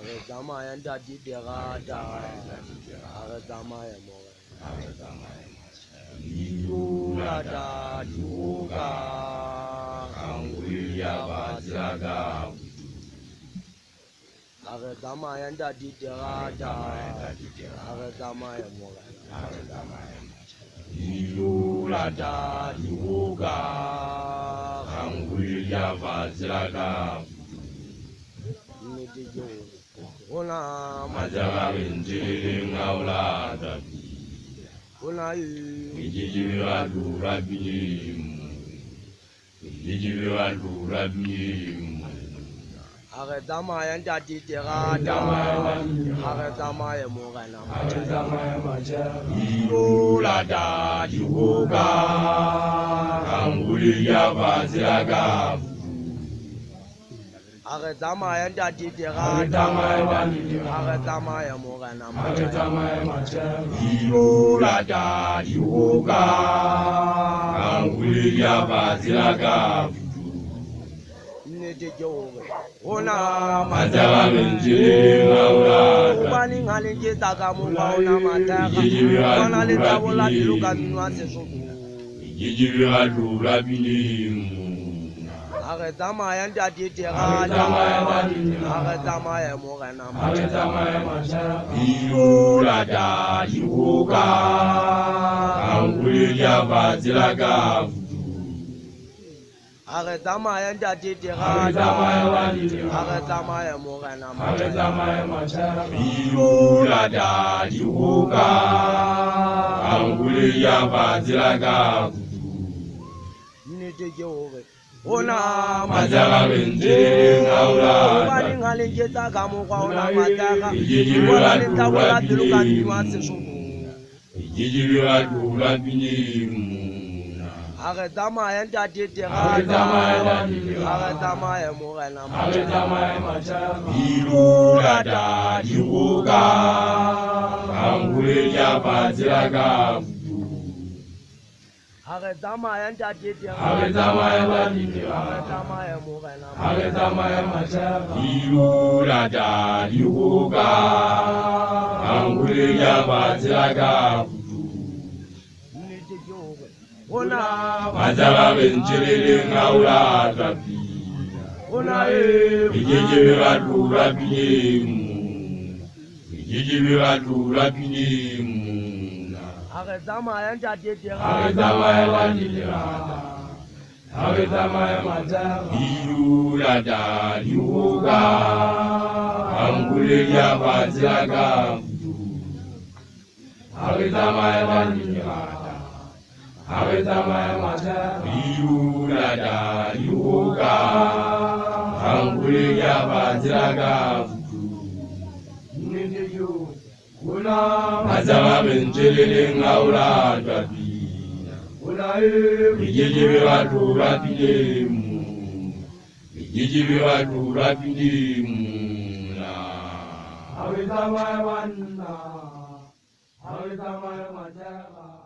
Zama yan da di dera da zama ya mo Yula da duga Angulia Bazaga zama yan da di dera da zama ya mo Yula da duga Angulia Bazaga Ona Mazaga Injili Ngaula Dabi Ona Ijira Durabim Ijira Durabim Zama yan da di dera da zama ya mo Yula da duga Angulia Bazaga zama yan da di dera da zama ya mo Yula da duga Angulia Bazaga Ona Mazaga Injili Ngaula Bani ngalinje taka mukaona mataka Ona leta bola tiluka minwa sesuku Ijira Durabim Zama yan da di dera da zama ya mo Yula da duga Angulia Bazaga zama yan da di dera da zama ya mo Yula da duga Angulia Bazaga Ona Mazaga Injili Ngaula Bani ngalinje taka mukaona mataka Ona leta bola tiluka minwa sesuku Ijira Durabim Zama yan da di dera da zama ya mo Yula da duga Angulia Bazaga zama yan da di dera zama ya mo Yula da duga Angulia Bazaga Ona Mazaga Injili Ngaula Dabi Ona Ijira Durabim Ijira Durabim zama yan da di dera Yula da duga Angulia Bazaga Yula da duga Angulia Bazaga Mazaga Injili Ngaula Dabi Ijira Durabim Ijira Durabim Awitama ya manna, awitama ya mataka.